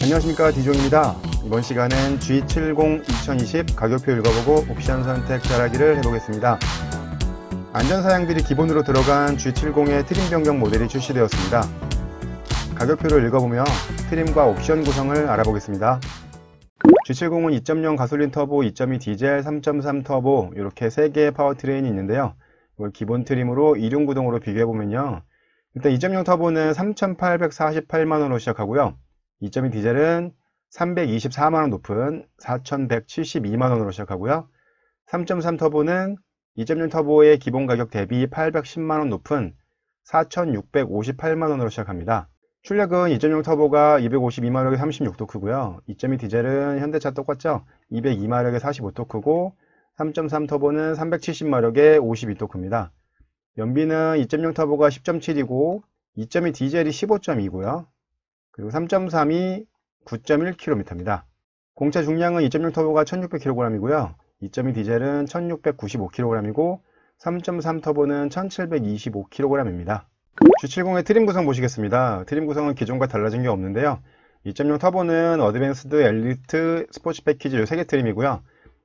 안녕하십니까, 디종입니다. 이번 시간은 G70 2020 가격표 읽어보고 옵션 선택 잘하기를 해보겠습니다. 안전사양들이 기본으로 들어간 G70의 트림 변경 모델이 출시되었습니다. 가격표를 읽어보며 트림과 옵션 구성을 알아보겠습니다. G70은 2.0 가솔린 터보, 2.2 디젤, 3.3 터보 이렇게 3개의 파워트레인이 있는데요. 이걸 기본 트림으로 이륜구동으로 비교해보면요, 일단 2.0 터보는 3,848만원으로 시작하고요, 2.2 디젤은 324만원 높은 4,172만원으로 시작하고요, 3.3 터보는 2.0 터보의 기본 가격 대비 810만원 높은 4,658만원으로 시작합니다. 출력은 2.0 터보가 252마력에 36토크고요. 2.2 디젤은 현대차 똑같죠? 202마력에 45토크고 3.3 터보는 370마력에 52토크입니다. 연비는 2.0 터보가 10.7이고 2.2 디젤이 15.2고요. 그리고 3.3이 9.1km입니다. 공차 중량은 2.0 터보가 1600kg이고요. 2.2 디젤은 1695kg이고 3.3 터보는 1725kg입니다. G70의 트림 구성 보시겠습니다. 트림 구성은 기존과 달라진 게 없는데요. 2.0 터보는 어드밴스드, 엘리트, 스포츠 패키지 이 3개 트림이고요.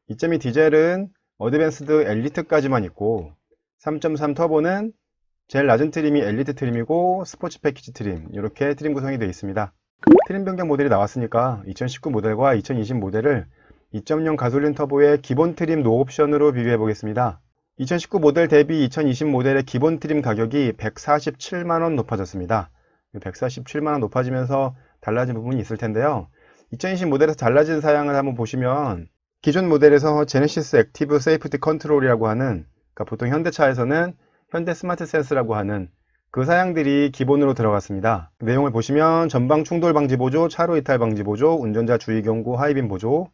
2.2 디젤은 어드밴스드, 엘리트까지만 있고 3.3 터보는 제일 낮은 트림이 엘리트 트림이고 스포츠 패키지 트림, 이렇게 트림 구성이 되어 있습니다. 트림 변경 모델이 나왔으니까 2019 모델과 2020 모델을 2.0 가솔린 터보의 기본 트림 노옵션으로 비교해 보겠습니다. 2019 모델 대비 2020 모델의 기본 트림 가격이 147만원 높아졌습니다. 147만원 높아지면서 달라진 부분이 있을 텐데요. 2020 모델에서 달라진 사양을 한번 보시면, 기존 모델에서 제네시스 액티브 세이프티 컨트롤이라고 하는, 그러니까 보통 현대차에서는 현대 스마트 센스라고 하는 그 사양들이 기본으로 들어갔습니다. 내용을 보시면 전방 충돌 방지 보조, 차로 이탈 방지 보조, 운전자 주의 경고, 하이빔 보조,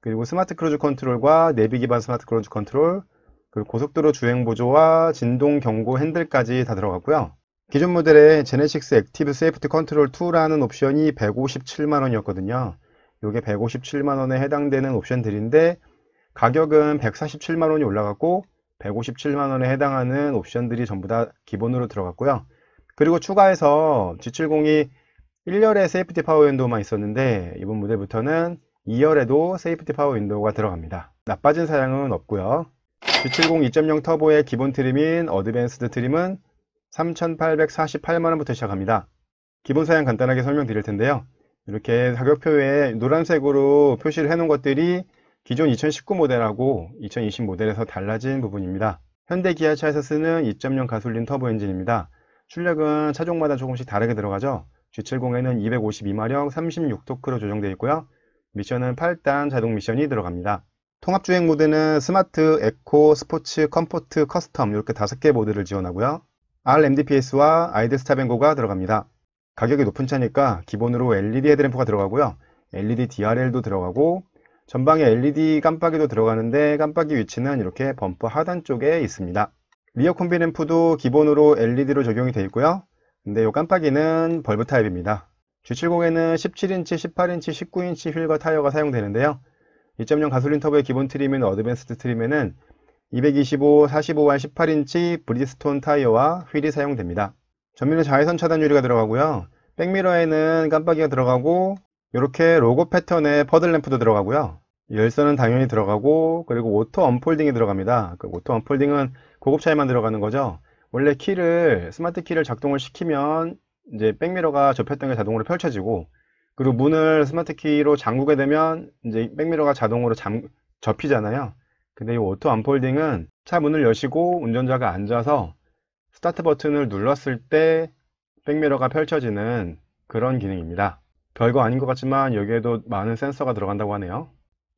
그리고 스마트 크루즈 컨트롤과 내비 기반 스마트 크루즈 컨트롤, 그리고 고속도로 주행 보조와 진동 경고 핸들까지 다 들어갔고요. 기존 모델의 제네시스 액티브 세이프티 컨트롤 2라는 옵션이 157만원이었거든요. 이게 157만원에 해당되는 옵션들인데 가격은 147만원이 올라갔고 157만원에 해당하는 옵션들이 전부 다 기본으로 들어갔고요. 그리고 추가해서 G70이 1열에 세이프티 파워 윈도우만 있었는데 이번 모델부터는 2열에도 세이프티 파워 윈도우가 들어갑니다. 나빠진 사양은 없고요. G70 2.0 터보의 기본 트림인 어드밴스드 트림은 3,848만원부터 시작합니다. 기본 사양 간단하게 설명드릴 텐데요. 이렇게 가격표에 노란색으로 표시를 해놓은 것들이 기존 2019 모델하고 2020 모델에서 달라진 부분입니다. 현대 기아차에서 쓰는 2.0 가솔린 터보 엔진입니다. 출력은 차종마다 조금씩 다르게 들어가죠. G70에는 252마력 36토크로 조정되어 있고요. 미션은 8단 자동 미션이 들어갑니다. 통합주행 모드는 스마트, 에코, 스포츠, 컴포트, 커스텀 이렇게 5개 모드를 지원하고요. RMDPS와 아이드 스탑앤고가 들어갑니다. 가격이 높은 차니까 기본으로 LED 헤드램프가 들어가고요. LED DRL도 들어가고 전방에 LED 깜빡이도 들어가는데 깜빡이 위치는 이렇게 범퍼 하단 쪽에 있습니다. 리어 콤비 램프도 기본으로 LED로 적용이 되어 있고요. 근데 이 깜빡이는 벌브 타입입니다. G70에는 17인치, 18인치, 19인치 휠과 타이어가 사용되는데요. 2.0 가솔린 터보의 기본 트림인 어드밴스드 트림에는 225, 45와 18인치 브리지스톤 타이어와 휠이 사용됩니다. 전면에 자외선 차단 유리가 들어가고요. 백미러에는 깜빡이가 들어가고 이렇게 로고 패턴의 퍼들 램프도 들어가고요. 열선은 당연히 들어가고, 그리고 오토 언폴딩이 들어갑니다. 그 오토 언폴딩은 고급차에만 들어가는 거죠. 원래 스마트 키를 작동을 시키면 이제 백미러가 접혔던 게 자동으로 펼쳐지고, 그리고 문을 스마트 키로 잠그게 되면 이제 백미러가 자동으로 접히잖아요. 근데 이 오토 언폴딩은 차 문을 여시고 운전자가 앉아서 스타트 버튼을 눌렀을 때 백미러가 펼쳐지는 그런 기능입니다. 별거 아닌 것 같지만 여기에도 많은 센서가 들어간다고 하네요.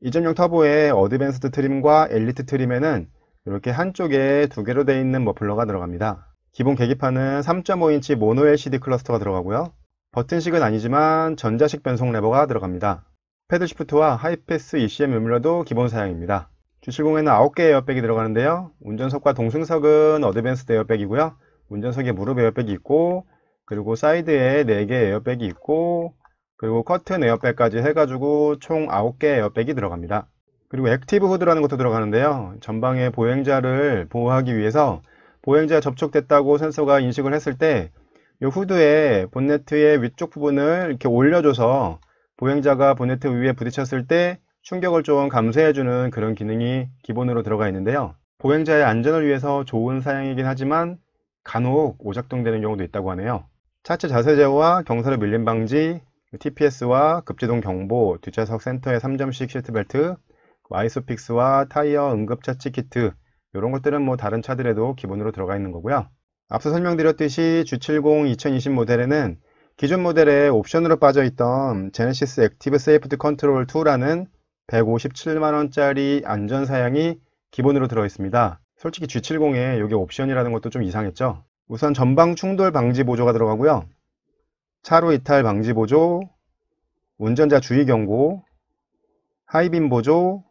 2.0 터보의 어드밴스드 트림과 엘리트 트림에는 이렇게 한쪽에 2개로 되어 있는 머플러가 들어갑니다. 기본 계기판은 3.5인치 모노 LCD 클러스터가 들어가고요. 버튼식은 아니지만 전자식 변속 레버가 들어갑니다. 패드 시프트와 하이패스 ECM 음료도 기본 사양입니다. G70에는 9개의 에어백이 들어가는데요. 운전석과 동승석은 어드밴스드 에어백이고요. 운전석에 무릎 에어백이 있고, 그리고 사이드에 4개의 에어백이 있고, 그리고 커튼 에어백까지 해가지고 총 9개의 에어백이 들어갑니다. 그리고 액티브 후드라는 것도 들어가는데요. 전방의 보행자를 보호하기 위해서 보행자 접촉됐다고 센서가 인식을 했을 때 이 후드의 본네트의 위쪽 부분을 이렇게 올려줘서 보행자가 보네트 위에 부딪혔을 때 충격을 좀 감소해주는 그런 기능이 기본으로 들어가 있는데요. 보행자의 안전을 위해서 좋은 사양이긴 하지만 간혹 오작동되는 경우도 있다고 하네요. 차체 자세 제어와 경사로 밀림 방지, TPS와 급제동 경보, 뒷좌석 센터에 3점식 시트벨트, 와이소픽스와 타이어 응급처치 키트, 이런 것들은 뭐 다른 차들에도 기본으로 들어가 있는 거고요. 앞서 설명드렸듯이 G70 2020 모델에는 기존 모델에 옵션으로 빠져있던 제네시스 액티브 세이프티 컨트롤 2라는 157만원짜리 안전사양이 기본으로 들어있습니다. 솔직히 G70에 이게 옵션이라는 것도 좀 이상했죠. 우선 전방 충돌 방지 보조가 들어가고요. 차로 이탈 방지 보조, 운전자 주의 경고, 하이빔 보조,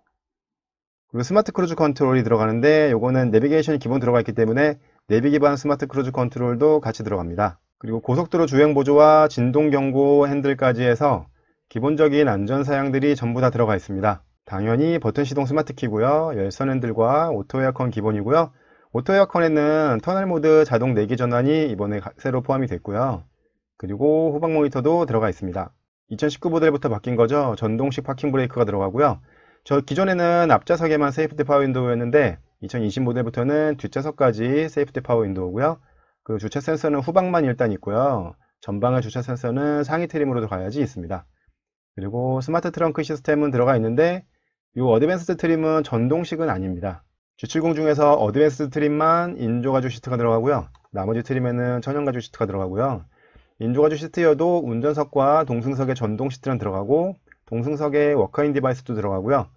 그리고 스마트 크루즈 컨트롤이 들어가는데 요거는 내비게이션이 기본 들어가 있기 때문에 내비 기반 스마트 크루즈 컨트롤도 같이 들어갑니다. 그리고 고속도로 주행 보조와 진동 경고 핸들까지 해서 기본적인 안전 사양들이 전부 다 들어가 있습니다. 당연히 버튼 시동 스마트 키고요. 열선 핸들과 오토 에어컨 기본이고요. 오토 에어컨에는 터널 모드 자동 내기 전환이 이번에 새로 포함이 됐고요. 그리고 후방 모니터도 들어가 있습니다. 2019 모델부터 바뀐 거죠. 전동식 파킹 브레이크가 들어가고요. 저 기존에는 앞좌석에만 세이프티 파워 윈도우였는데 2020 모델부터는 뒷좌석까지 세이프티 파워 윈도우고요. 그 주차 센서는 후방만 일단 있고요. 전방의 주차 센서는 상위 트림으로 가야지 있습니다. 그리고 스마트 트렁크 시스템은 들어가 있는데 이 어드밴스드 트림은 전동식은 아닙니다. G70 중에서 어드밴스드 트림만 인조가죽 시트가 들어가고요. 나머지 트림에는 천연가죽 시트가 들어가고요. 인조가죽 시트여도 운전석과 동승석에 전동 시트는 들어가고 동승석에 워커인 디바이스도 들어가고요.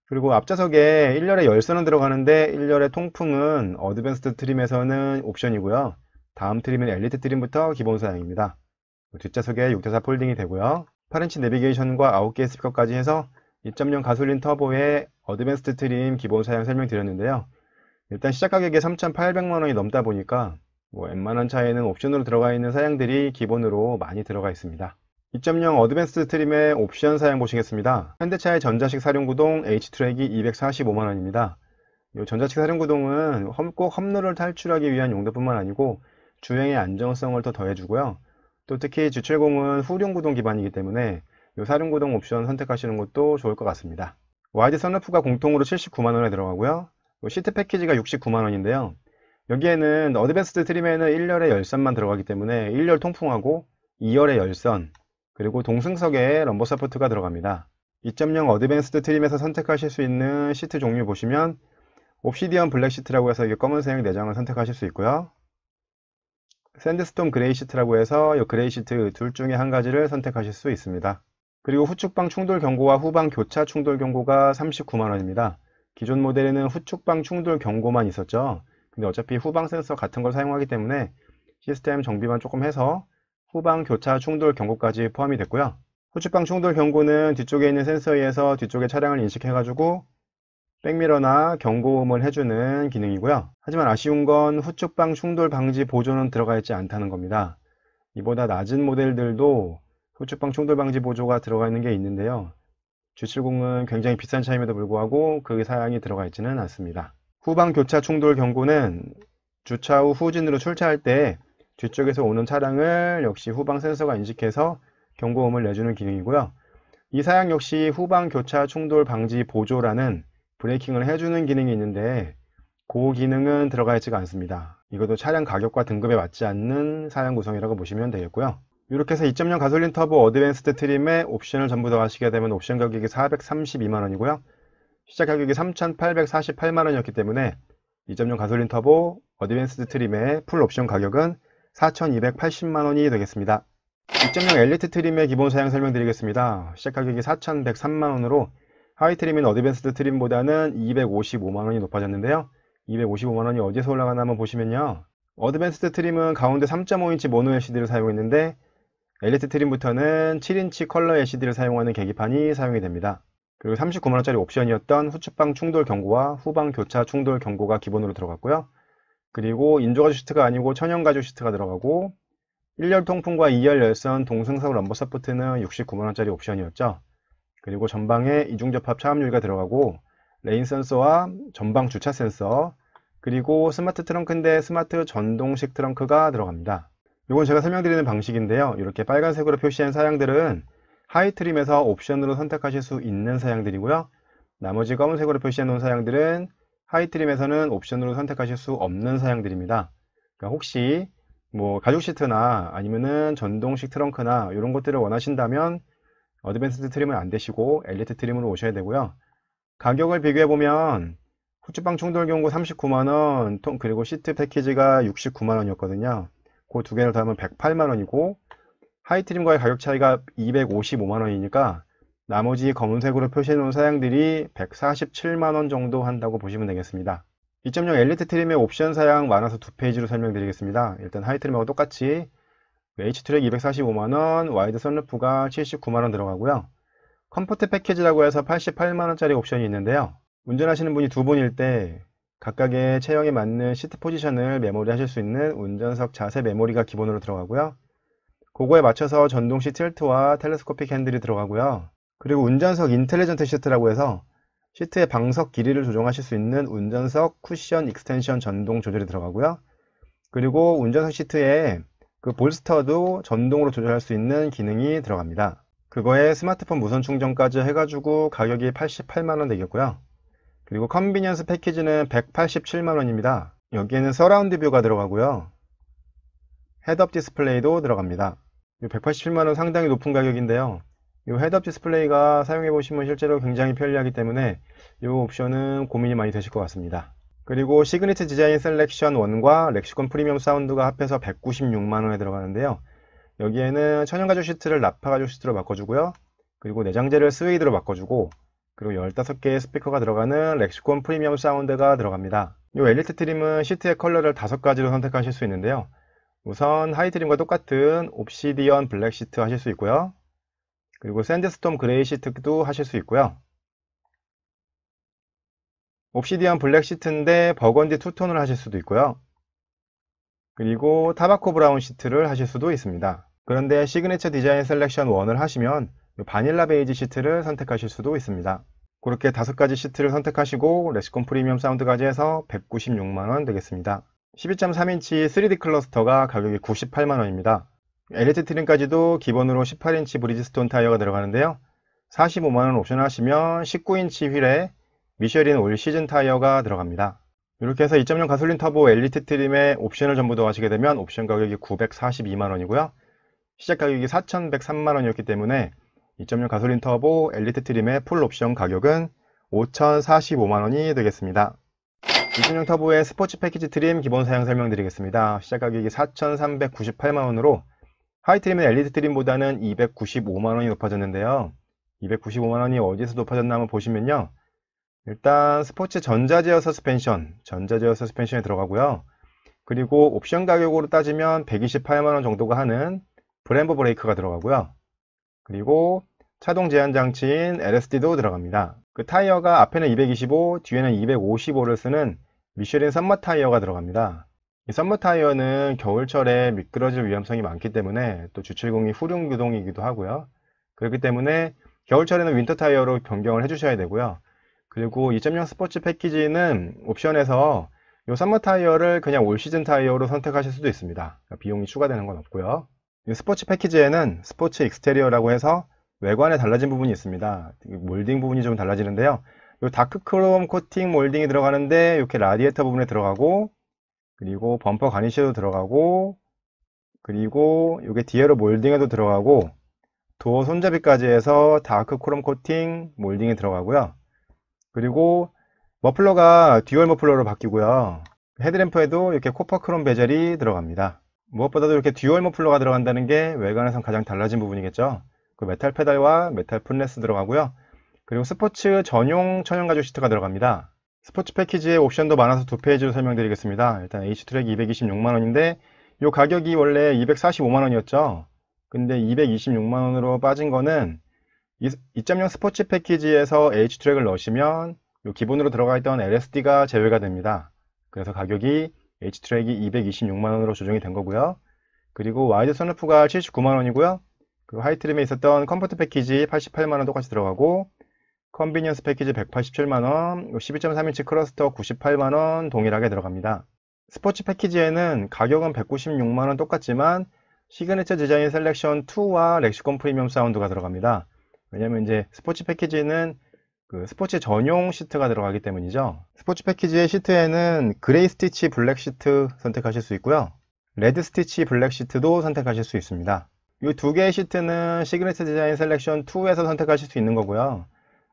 그리고 앞좌석에 1열에 열선은 들어가는데 1열의 통풍은 어드밴스드 트림에서는 옵션이고요. 다음 트림은 엘리트 트림부터 기본 사양입니다. 뒷좌석에 6대4 폴딩이 되고요. 8인치 내비게이션과 9개의 스피커까지 해서 2.0 가솔린 터보의 어드밴스드 트림 기본 사양 설명드렸는데요. 일단 시작 가격이 3,800만원이 넘다 보니까 웬만한 차에는 옵션으로 들어가 있는 사양들이 기본으로 많이 들어가 있습니다. 2.0 어드밴스드 트림의 옵션 사양 보시겠습니다. 현대차의 전자식 사륜구동 H-트랙이 245만원입니다. 이 전자식 사륜구동은 꼭 험로를 탈출하기 위한 용도뿐만 아니고 주행의 안정성을 더 더해주고요. 또 특히 G70은 후륜구동 기반이기 때문에 이 사륜구동 옵션 선택하시는 것도 좋을 것 같습니다. 와이드 선루프가 공통으로 79만원에 들어가고요. 시트 패키지가 69만원인데요. 여기에는 어드밴스드 트림에는 1열의 열선만 들어가기 때문에 1열 통풍하고 2열의 열선, 그리고 동승석에 럼버 서포트가 들어갑니다. 2.0 어드밴스드 트림에서 선택하실 수 있는 시트 종류 보시면 옵시디언 블랙 시트라고 해서 이게 검은색 내장을 선택하실 수 있고요. 샌드스톤 그레이 시트라고 해서 이 그레이 시트 둘 중에 한 가지를 선택하실 수 있습니다. 그리고 후측방 충돌 경고와 후방 교차 충돌 경고가 39만원입니다. 기존 모델에는 후측방 충돌 경고만 있었죠. 근데 어차피 후방 센서 같은 걸 사용하기 때문에 시스템 정비만 조금 해서 후방 교차 충돌 경고까지 포함이 됐고요. 후측방 충돌 경고는 뒤쪽에 있는 센서에 의해서 뒤쪽의 차량을 인식해가지고 백미러나 경고음을 해주는 기능이고요. 하지만 아쉬운 건 후측방 충돌 방지 보조는 들어가 있지 않다는 겁니다. 이보다 낮은 모델들도 후측방 충돌 방지 보조가 들어가 있는 게 있는데요. G70은 굉장히 비싼 차임에도 불구하고 그 사양이 들어가 있지는 않습니다. 후방 교차 충돌 경고는 주차 후 후진으로 출차할 때 뒤쪽에서 오는 차량을 역시 후방 센서가 인식해서 경고음을 내주는 기능이고요. 이 사양 역시 후방 교차 충돌 방지 보조라는 브레이킹을 해주는 기능이 있는데 그 기능은 들어가 있지가 않습니다. 이것도 차량 가격과 등급에 맞지 않는 사양 구성이라고 보시면 되겠고요. 이렇게 해서 2.0 가솔린 터보 어드밴스드 트림의 옵션을 전부 더 하시게 되면 옵션 가격이 432만원이고요. 시작 가격이 3,848만원이었기 때문에 2.0 가솔린 터보 어드밴스드 트림의 풀 옵션 가격은 4,280만원이 되겠습니다. 2.0 엘리트 트림의 기본 사양 설명드리겠습니다. 시작 가격이 4,103만원으로 하이 트림인 어드밴스드 트림보다는 255만원이 높아졌는데요. 255만원이 어디서 올라가나 한번 보시면요. 어드밴스드 트림은 가운데 3.5인치 모노 LCD를 사용했는데 엘리트 트림부터는 7인치 컬러 LCD를 사용하는 계기판이 사용이 됩니다. 그리고 39만원짜리 옵션이었던 후측방 충돌 경고와 후방 교차 충돌 경고가 기본으로 들어갔고요. 그리고 인조가죽 시트가 아니고 천연가죽 시트가 들어가고 1열 통풍과 2열 열선 동승석 럼버 서포트는 69만원짜리 옵션이었죠. 그리고 전방에 이중접합 차압유리가 들어가고 레인 센서와 전방 주차 센서, 그리고 스마트 트렁크인데 스마트 전동식 트렁크가 들어갑니다. 이건 제가 설명드리는 방식인데요. 이렇게 빨간색으로 표시한 사양들은 하이 트림에서 옵션으로 선택하실 수 있는 사양들이고요. 나머지 검은색으로 표시해 놓은 사양들은 하이 트림에서는 옵션으로 선택하실 수 없는 사양들입니다. 그러니까 혹시 뭐 가죽 시트나 아니면은 전동식 트렁크나 이런 것들을 원하신다면 어드밴스드 트림은 안 되시고 엘리트 트림으로 오셔야 되고요. 가격을 비교해 보면 후추방 충돌 경고 39만원, 그리고 시트 패키지가 69만원이었거든요. 그 두 개를 더하면 108만원이고 하이 트림과의 가격 차이가 255만원이니까 나머지 검은색으로 표시해 놓은 사양들이 147만원 정도 한다고 보시면 되겠습니다. 2.0 엘리트 트림의 옵션 사양 많아서 두 페이지로 설명드리겠습니다. 일단 하이 트림하고 똑같이 H트랙 245만원, 와이드 선루프가 79만원 들어가고요. 컴포트 패키지라고 해서 88만원짜리 옵션이 있는데요. 운전하시는 분이 두 분일 때 각각의 체형에 맞는 시트 포지션을 메모리 하실 수 있는 운전석 자세 메모리가 기본으로 들어가고요. 그거에 맞춰서 전동식 틸트와 텔레스코픽 핸들이 들어가고요. 그리고 운전석 인텔리전트 시트라고 해서 시트의 방석 길이를 조정하실 수 있는 운전석 쿠션 익스텐션 전동 조절이 들어가고요. 그리고 운전석 시트에 그 볼스터도 전동으로 조절할 수 있는 기능이 들어갑니다. 그거에 스마트폰 무선 충전까지 해가지고 가격이 88만원 되겠고요. 그리고 컨비니언스 패키지는 187만원입니다. 여기에는 서라운드 뷰가 들어가고요. 헤드업 디스플레이도 들어갑니다. 187만원 상당히 높은 가격인데요. 이 헤드업 디스플레이가 사용해보시면 실제로 굉장히 편리하기 때문에 이 옵션은 고민이 많이 되실 것 같습니다. 그리고 시그니처 디자인 셀렉션 1과 렉시콘 프리미엄 사운드가 합해서 196만원에 들어가는데요. 여기에는 천연가죽 시트를 나파가죽 시트로 바꿔주고요. 그리고 내장재를 스웨이드로 바꿔주고 그리고 15개의 스피커가 들어가는 렉시콘 프리미엄 사운드가 들어갑니다. 이 엘리트 트림은 시트의 컬러를 5가지로 선택하실 수 있는데요. 우선 하이 트림과 똑같은 옵시디언 블랙 시트 하실 수 있고요. 그리고 샌드스톰 그레이 시트도 하실 수 있고요. 옵시디언 블랙 시트인데 버건디 투톤을 하실 수도 있고요. 그리고 타바코 브라운 시트를 하실 수도 있습니다. 그런데 시그니처 디자인 셀렉션 1을 하시면 바닐라 베이지 시트를 선택하실 수도 있습니다. 그렇게 5가지 시트를 선택하시고 렉시콘 프리미엄 사운드까지 해서 196만원 되겠습니다. 12.3인치 3D 클러스터가 가격이 98만원입니다. 엘리트 트림까지도 기본으로 18인치 브리지스톤 타이어가 들어가는데요. 45만원 옵션 하시면 19인치 휠에 미쉐린 올 시즌 타이어가 들어갑니다. 이렇게 해서 2.0 가솔린 터보 엘리트 트림의 옵션을 전부 더하시게 되면 옵션 가격이 942만원이고요. 시작 가격이 4,103만원이었기 때문에 2.0 가솔린 터보 엘리트 트림의 풀 옵션 가격은 5,045만원이 되겠습니다. 2.0 터보의 스포츠 패키지 트림 기본 사양 설명드리겠습니다. 시작 가격이 4,398만원으로 하이 트림은 엘리트 트림보다는 295만원이 높아졌는데요. 295만원이 어디서 높아졌나 한번 보시면요. 일단 스포츠 전자제어 서스펜션에 들어가고요. 그리고 옵션 가격으로 따지면 128만원 정도가 하는 브렘보 브레이크가 들어가고요. 그리고 차동 제한 장치인 LSD도 들어갑니다. 그 타이어가 앞에는 225, 뒤에는 255를 쓰는 미쉐린 썸머 타이어가 들어갑니다. 이 썸머 타이어는 겨울철에 미끄러질 위험성이 많기 때문에 또 주철공이 후륜 구동이기도 하고요. 그렇기 때문에 겨울철에는 윈터 타이어로 변경을 해주셔야 되고요. 그리고 2.0 스포츠 패키지는 옵션에서 이 썸머 타이어를 그냥 올 시즌 타이어로 선택하실 수도 있습니다. 그러니까 비용이 추가되는 건 없고요. 이 스포츠 패키지에는 스포츠 익스테리어라고 해서 외관에 달라진 부분이 있습니다. 몰딩 부분이 좀 달라지는데요. 이 다크 크롬 코팅 몰딩이 들어가는데 이렇게 라디에이터 부분에 들어가고 그리고 범퍼 가니쉬도 들어가고 그리고 이게 디에로 몰딩에도 들어가고 도어 손잡이까지 해서 다크 크롬 코팅 몰딩이 들어가고요. 그리고 머플러가 듀얼 머플러로 바뀌고요. 헤드램프에도 이렇게 코퍼 크롬 베젤이 들어갑니다. 무엇보다도 이렇게 듀얼 머플러가 들어간다는 게 외관에선 가장 달라진 부분이겠죠. 그 메탈 페달과 메탈 풋레스 들어가고요. 그리고 스포츠 전용 천연가죽 시트가 들어갑니다. 스포츠 패키지의 옵션도 많아서 두 페이지로 설명드리겠습니다. 일단 H트랙 226만원인데 이 가격이 원래 245만원이었죠. 근데 226만원으로 빠진 거는 2.0 스포츠 패키지에서 H트랙을 넣으시면 기본으로 들어가 있던 LSD가 제외가 됩니다. 그래서 가격이 H트랙이 226만원으로 조정이 된 거고요. 그리고 와이드 선루프가 79만원이고요. 그 하이트림에 있었던 컴포트 패키지 88만원 똑같이 들어가고 컨비니언스 패키지 187만원, 12.3인치 클러스터 98만원 동일하게 들어갑니다. 스포츠 패키지에는 가격은 196만원 똑같지만 시그니처 디자인 셀렉션 2와 렉시콘 프리미엄 사운드가 들어갑니다. 왜냐면 이제 스포츠 패키지는 그 스포츠 전용 시트가 들어가기 때문이죠. 스포츠 패키지의 시트에는 그레이 스티치 블랙 시트 선택하실 수 있고요. 레드 스티치 블랙 시트도 선택하실 수 있습니다. 이 두 개의 시트는 시그니처 디자인 셀렉션 2에서 선택하실 수 있는 거고요.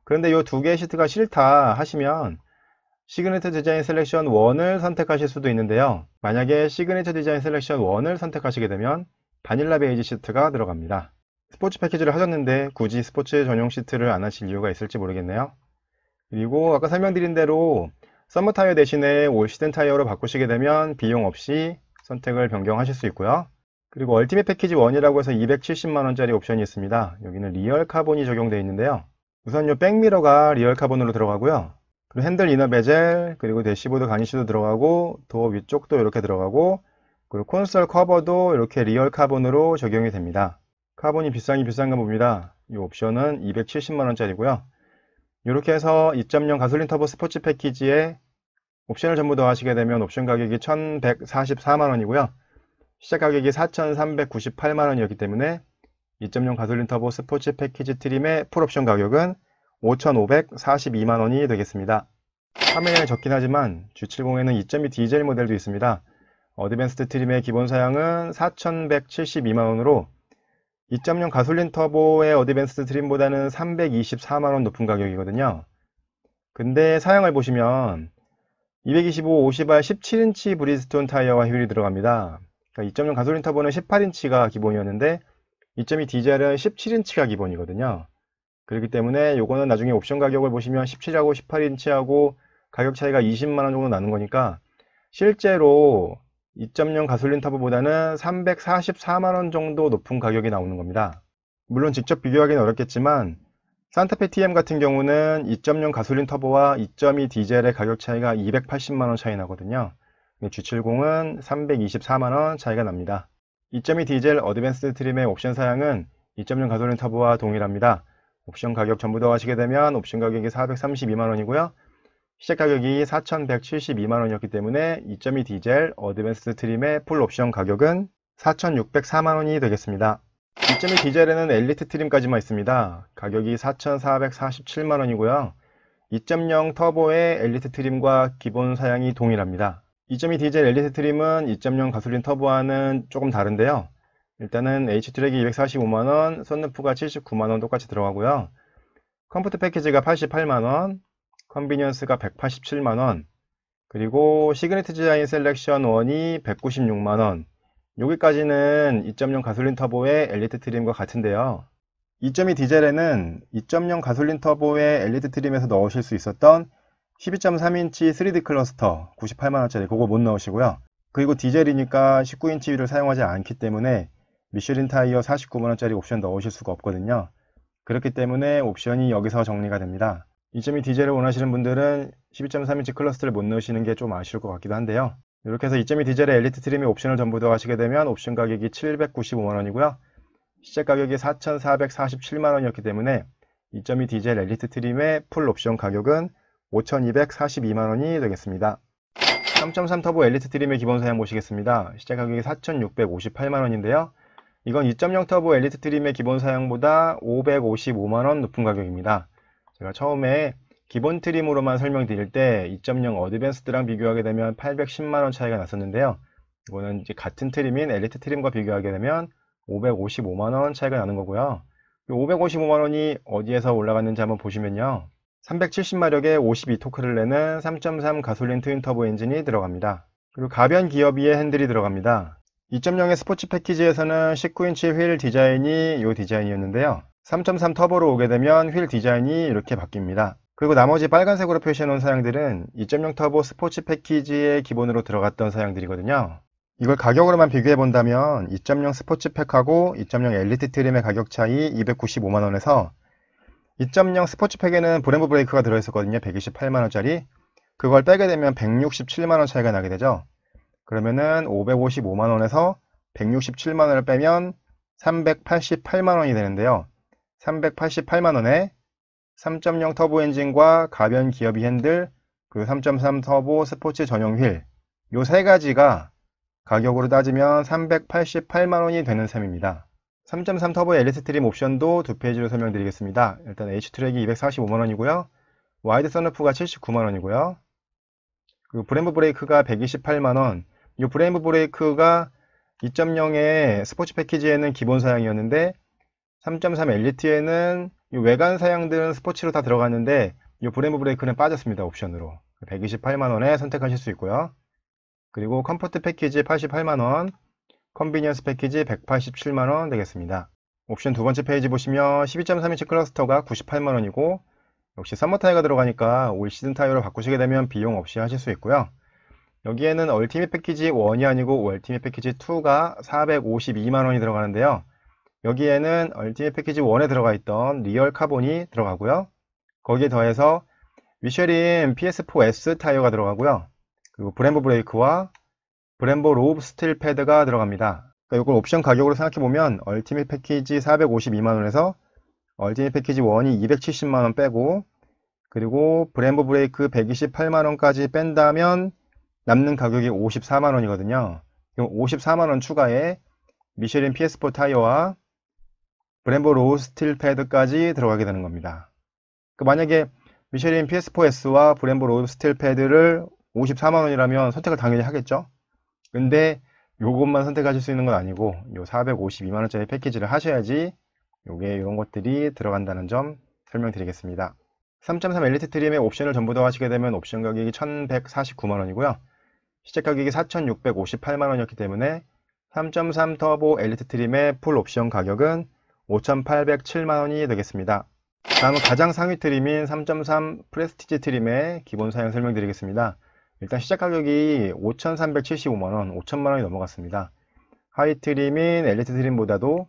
그런데 이 두 개의 시트가 싫다 하시면 시그니처 디자인 셀렉션 1을 선택하실 수도 있는데요. 만약에 시그니처 디자인 셀렉션 1을 선택하시게 되면 바닐라 베이지 시트가 들어갑니다. 스포츠 패키지를 하셨는데 굳이 스포츠 전용 시트를 안 하실 이유가 있을지 모르겠네요. 그리고 아까 설명드린 대로 썸머 타이어 대신에 올 시즌 타이어로 바꾸시게 되면 비용 없이 선택을 변경하실 수 있고요. 그리고 얼티밋 패키지 1이라고 해서 270만원짜리 옵션이 있습니다. 여기는 리얼 카본이 적용되어 있는데요. 우선 이 백미러가 리얼 카본으로 들어가고요. 그리고 핸들 이너 베젤, 그리고 대시보드 가니쉬도 들어가고 도어 위쪽도 이렇게 들어가고, 그리고 콘솔 커버도 이렇게 리얼 카본으로 적용이 됩니다. 카본이 비싼가 봅니다. 이 옵션은 270만원짜리고요. 이렇게 해서 2.0 가솔린 터보 스포츠 패키지에 옵션을 전부 더하시게 되면 옵션 가격이 1144만원이고요. 시작 가격이 4398만원이었기 때문에 2.0 가솔린 터보 스포츠 패키지 트림의 풀옵션 가격은 5542만원이 되겠습니다. 화면에 적긴 하지만 G70에는 2.2 디젤 모델도 있습니다. 어드밴스드 트림의 기본 사양은 4172만원으로 2.0 가솔린 터보의 어드밴스드 트림보다는 324만원 높은 가격이거든요. 근데 사양을 보시면 225, 50R 17인치 브리즈스톤 타이어와 휠이 들어갑니다. 그러니까 2.0 가솔린 터보는 18인치가 기본이었는데 2.2 디젤은 17인치가 기본이거든요. 그렇기 때문에 요거는 나중에 옵션 가격을 보시면 17하고 18인치하고 가격 차이가 20만원 정도 나는 거니까 실제로 2.0 가솔린 터보보다는 344만원 정도 높은 가격이 나오는 겁니다. 물론 직접 비교하기는 어렵겠지만 산타페 TM 같은 경우는 2.0 가솔린 터보와 2.2 디젤의 가격 차이가 280만원 차이 나거든요. G70은 324만원 차이가 납니다. 2.2 디젤 어드밴스드 트림의 옵션 사양은 2.0 가솔린 터보와 동일합니다. 옵션 가격 전부 더하시게 되면 옵션 가격이 432만원이고요. 시작 가격이 4172만원이었기 때문에 2.2 디젤 어드밴스드 트림의 풀 옵션 가격은 4604만원이 되겠습니다. 2.2 디젤에는 엘리트 트림까지만 있습니다. 가격이 4447만원이고요. 2.0 터보의 엘리트 트림과 기본 사양이 동일합니다. 2.2 디젤 엘리트 트림은 2.0 가솔린 터보와는 조금 다른데요. 일단은 H트랙이 245만원, 썬루프가 79만원 똑같이 들어가고요. 컴포트 패키지가 88만원, 컨비니언스가 187만원, 그리고 시그니처 디자인 셀렉션 1이 196만원. 여기까지는 2.0 가솔린 터보의 엘리트 트림과 같은데요. 2.2 디젤에는 2.0 가솔린 터보의 엘리트 트림에서 넣으실 수 있었던 12.3인치 3D 클러스터 98만원짜리 그거 못 넣으시고요. 그리고 디젤이니까 19인치 휠을 사용하지 않기 때문에 미슐린 타이어 49만원짜리 옵션 넣으실 수가 없거든요. 그렇기 때문에 옵션이 여기서 정리가 됩니다. 2.2 디젤을 원하시는 분들은 12.3인치 클러스터를 못 넣으시는 게 좀 아쉬울 것 같기도 한데요. 이렇게 해서 2.2 디젤의 엘리트 트림의 옵션을 전부 더하시게 되면 옵션 가격이 795만원이고요. 시작 가격이 4447만원이었기 때문에 2.2 디젤 엘리트 트림의 풀 옵션 가격은 5242만원이 되겠습니다. 3.3 터보 엘리트 트림의 기본 사양 보시겠습니다. 시작 가격이 4658만원인데요. 이건 2.0 터보 엘리트 트림의 기본 사양보다 555만원 높은 가격입니다. 제가 처음에 기본 트림으로만 설명드릴 때 2.0 어드밴스드랑 비교하게 되면 810만원 차이가 났었는데요. 이거는 이제 같은 트림인 엘리트 트림과 비교하게 되면 555만원 차이가 나는 거고요. 이 555만원이 어디에서 올라갔는지 한번 보시면요. 370마력에 52토크를 내는 3.3 가솔린 트윈 터보 엔진이 들어갑니다. 그리고 가변 기어비의 핸들이 들어갑니다. 2.0의 스포츠 패키지에서는 19인치 휠 디자인이 이 디자인이었는데요. 3.3 터보로 오게 되면 휠 디자인이 이렇게 바뀝니다. 그리고 나머지 빨간색으로 표시해 놓은 사양들은 2.0 터보 스포츠 패키지에 기본으로 들어갔던 사양들이거든요. 이걸 가격으로만 비교해 본다면 2.0 스포츠 팩하고 2.0 엘리트 트림의 가격 차이 295만원에서 2.0 스포츠 팩에는 브렘브 브레이크가 들어있었거든요. 128만원짜리. 그걸 빼게 되면 167만원 차이가 나게 되죠. 그러면은 555만원에서 167만원을 빼면 388만원이 되는데요. 388만원에 3.0 터보 엔진과 가변 기어비 핸들, 그리고 3.3 터보 스포츠 전용 휠, 요 세 가지가 가격으로 따지면 388만원이 되는 셈입니다. 3.3 터보 엘리트 트림 옵션도 두 페이지로 설명드리겠습니다. 일단 H트랙이 245만원이고요. 와이드 선루프가 79만원이고요. 그리고 브렘브 브레이크가 128만원. 이 브렘브 브레이크가 2.0의 스포츠 패키지에는 기본 사양이었는데 3.3 엘리트에는 이 외관 사양들은 스포츠로 다 들어갔는데 이 브렘브 브레이크는 빠졌습니다. 옵션으로 128만원에 선택하실 수 있고요. 그리고 컴포트 패키지 88만원, 컨비니언스 패키지 187만원 되겠습니다. 옵션 두 번째 페이지 보시면 12.3인치 클러스터가 98만원이고 역시 썸머 타이어가 들어가니까 올 시즌 타이어로 바꾸시게 되면 비용 없이 하실 수 있고요. 여기에는 얼티밋 패키지 1이 아니고 얼티밋 패키지 2가 452만원이 들어가는데요. 여기에는 얼티밋 패키지 1에 들어가 있던 리얼 카본이 들어가고요. 거기에 더해서 미쉐린 PS4S 타이어가 들어가고요. 그리고 브렘보 브레이크와 브렘보 로브 스틸 패드가 들어갑니다. 그러니까 이걸 옵션 가격으로 생각해보면 얼티밋 패키지 452만원에서 얼티밋 패키지 1이 270만원 빼고 그리고 브렘보 브레이크 128만원까지 뺀다면 남는 가격이 54만원이거든요. 54만원 추가에 미쉐린 PS4 타이어와 브렘보 로우 스틸 패드까지 들어가게 되는 겁니다. 만약에 미쉐린 PS4S와 브렘보 로우 스틸 패드를 54만원이라면 선택을 당연히 하겠죠. 근데 요것만 선택하실 수 있는 건 아니고 요 452만원짜리 패키지를 하셔야지 요게 이런 것들이 들어간다는 점 설명드리겠습니다. 3.3 엘리트 트림의 옵션을 전부 다 하시게 되면 옵션 가격이 1149만원이고요. 시작 가격이 4658만원이었기 때문에 3.3 터보 엘리트 트림의 풀 옵션 가격은 5807만원이 되겠습니다. 다음은 가장 상위 트림인 3.3 프레스티지 트림의 기본 사양 설명드리겠습니다. 일단 시작 가격이 5375만원, 5000만원이 넘어갔습니다. 하이 트림인 엘리트 트림보다도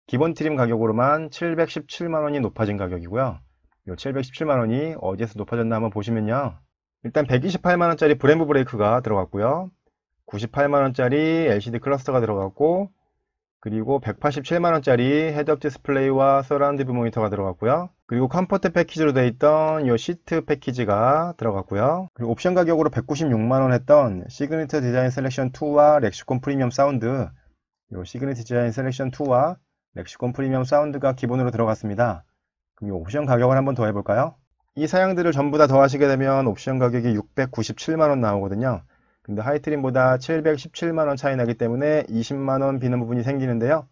기본 트림 가격으로만 717만원이 높아진 가격이고요. 이 717만원이 어디에서 높아졌나 한번 보시면요. 일단 128만원짜리 브렘브 브레이크가 들어갔고요. 98만원짜리 LCD 클러스터가 들어갔고 그리고 187만원짜리 헤드업 디스플레이와 서라운드 뷰 모니터가 들어갔고요. 그리고 컴포트 패키지로 되어 있던 이 시트 패키지가 들어갔고요. 그리고 옵션 가격으로 196만원 했던 시그니처 디자인 셀렉션 2와 렉시콘 프리미엄 사운드 이 시그니처 디자인 셀렉션 2와 렉시콘 프리미엄 사운드가 기본으로 들어갔습니다. 그럼 이 옵션 가격을 한번 더 해볼까요? 이 사양들을 전부 다 더하시게 되면 옵션 가격이 697만원 나오거든요. 근데 하이트림보다 717만원 차이 나기 때문에 20만원 비는 부분이 생기는데요.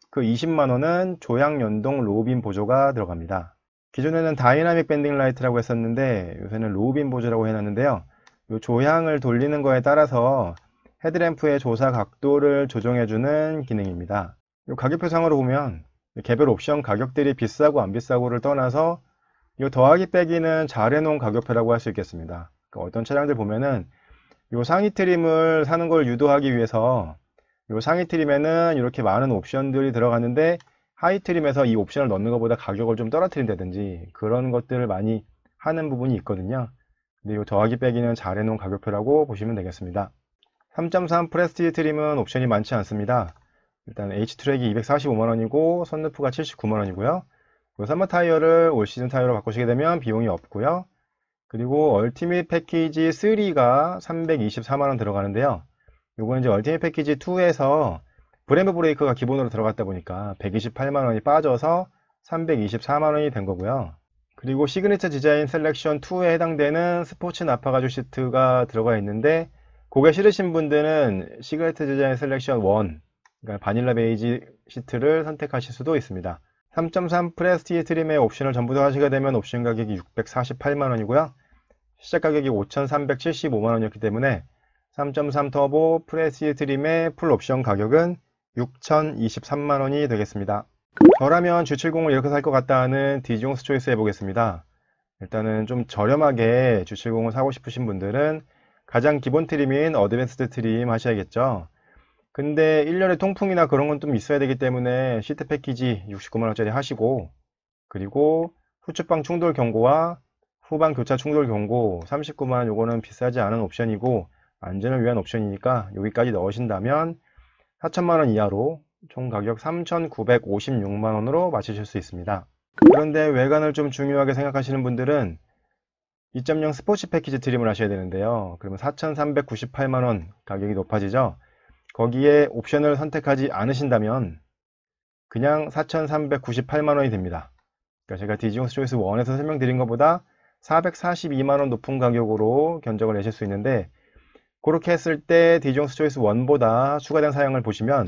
그 20만원은 조향 연동 로우빔 보조가 들어갑니다. 기존에는 다이나믹 밴딩 라이트라고 했었는데 요새는 로우빔 보조라고 해놨는데요. 이 조향을 돌리는 거에 따라서 헤드램프의 조사 각도를 조정해주는 기능입니다. 이 가격표상으로 보면 개별 옵션 가격들이 비싸고 안 비싸고를 떠나서 이 더하기 빼기는 잘 해놓은 가격표라고 할 수 있겠습니다. 그러니까 어떤 차량들 보면은 이 상위 트림을 사는 걸 유도하기 위해서 이 상위 트림에는 이렇게 많은 옵션들이 들어갔는데 하이 트림에서 이 옵션을 넣는 것보다 가격을 좀 떨어뜨린다든지 그런 것들을 많이 하는 부분이 있거든요. 근데 이 더하기 빼기는 잘 해놓은 가격표라고 보시면 되겠습니다. 3.3 프레스티지 트림은 옵션이 많지 않습니다. 일단 H트랙이 245만원이고 선루프가 79만원이고요. 썸머 타이어를 올 시즌 타이어로 바꾸시게 되면 비용이 없고요. 그리고 얼티밋 패키지 3가 324만원 들어가는데요. 요거는 이제 얼티밋 패키지 2에서 브렘브 브레이크가 기본으로 들어갔다 보니까 128만원이 빠져서 324만원이 된 거고요. 그리고 시그니처 디자인 셀렉션 2에 해당되는 스포츠 나파 가죽 시트가 들어가 있는데 그게 싫으신 분들은 시그니처 디자인 셀렉션 1 그러니까 바닐라 베이지 시트를 선택하실 수도 있습니다. 3.3 프레스티지 트림의 옵션을 전부 다 하시게 되면 옵션 가격이 648만원이고요. 시작 가격이 5375만원이었기 때문에 3.3 터보 프레스티지 트림의 풀 옵션 가격은 6023만원이 되겠습니다. 저라면 G70을 이렇게 살 것 같다 하는 디지용스 초이스 해보겠습니다. 일단은 좀 저렴하게 G70을 사고 싶으신 분들은 가장 기본 트림인 어드밴스드 트림 하셔야겠죠. 근데 1년에 통풍이나 그런 건 좀 있어야 되기 때문에 시트 패키지 69만원짜리 하시고 그리고 후측방 충돌 경고와 후방 교차 충돌 경고 39만원 요거는 비싸지 않은 옵션이고 안전을 위한 옵션이니까 여기까지 넣으신다면 4천만원 이하로 총 가격 3,956만원으로 맞추실 수 있습니다. 그런데 외관을 좀 중요하게 생각하시는 분들은 2.0 스포츠 패키지 트림을 하셔야 되는데요. 그러면 4,398만원 가격이 높아지죠. 거기에 옵션을 선택하지 않으신다면 그냥 4,398만원이 됩니다. 그러니까 제가 디지용스 초이스 1에서 설명드린 것보다 442만원 높은 가격으로 견적을 내실 수 있는데, 그렇게 했을 때 디지용스 초이스 1보다 추가된 사양을 보시면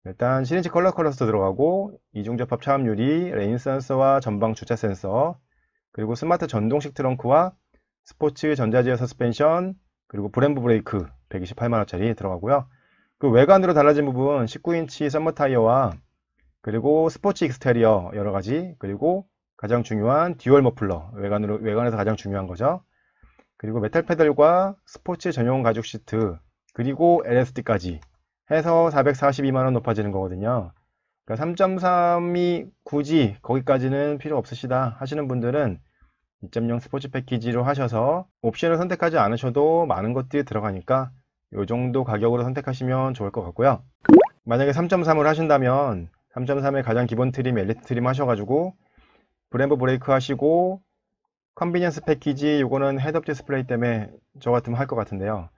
일단 시리즈 컬러 커러스도 들어가고 이중접합 차음 유리, 레인 센서와 전방 주차 센서, 그리고 스마트 전동식 트렁크와 스포츠 전자제어 서스펜션, 그리고 브렘브 브레이크 128만원짜리 들어가고요. 그 외관으로 달라진 부분 19인치 썸머 타이어와 그리고 스포츠 익스테리어 여러가지, 그리고 가장 중요한 듀얼 머플러, 외관에서 가장 중요한 거죠. 그리고 메탈 페달과 스포츠 전용 가죽 시트, 그리고 LSD까지 해서 442만원 높아지는 거거든요. 그러니까 3.3이 굳이 거기까지는 필요 없으시다 하시는 분들은 2.0 스포츠 패키지로 하셔서 옵션을 선택하지 않으셔도 많은 것들이 들어가니까 이 정도 가격으로 선택하시면 좋을 것 같고요. 만약에 3.3을 하신다면 3.3의 가장 기본 트림, 엘리트 트림 하셔가지고 브렘브 브레이크 하시고 컨비니언스 패키지, 요거는 헤드업 디스플레이 때문에 저 같으면 할 것 같은데요.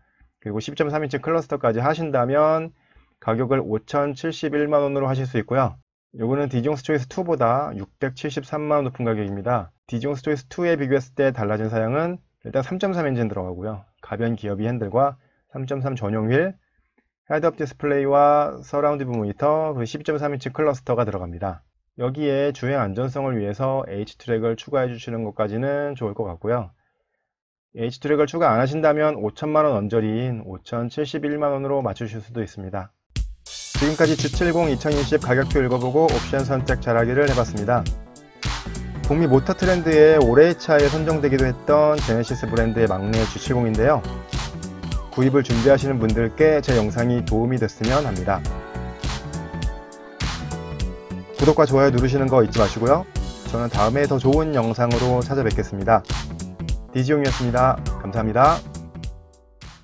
그리고 10.3인치 클러스터까지 하신다면 가격을 5,071만원으로 하실 수 있고요. 요거는 디지용스 초이스 2보다 673만원 높은 가격입니다. 디지용스 초이스 2에 비교했을 때 달라진 사양은 일단 3.3 엔진 들어가고요. 가변 기어비 핸들과 3.3 전용 휠, 헤드업 디스플레이와 서라운드 뷰 모니터, 그리고 12.3인치 클러스터가 들어갑니다. 여기에 주행 안전성을 위해서 H트랙을 추가해 주시는 것까지는 좋을 것 같고요. H트랙을 추가 안 하신다면 5천만원 언저리인 5,071만원으로 맞추실 수도 있습니다. 지금까지 G70 2020 가격표 읽어보고 옵션 선택 잘하기를 해봤습니다. 북미 모터 트렌드의 올해의 차에 선정되기도 했던 제네시스 브랜드의 막내 G70인데요. 구입을 준비하시는 분들께 제 영상이 도움이 됐으면 합니다. 구독과 좋아요 누르시는 거 잊지 마시고요. 저는 다음에 더 좋은 영상으로 찾아뵙겠습니다. 디지용이었습니다. 감사합니다.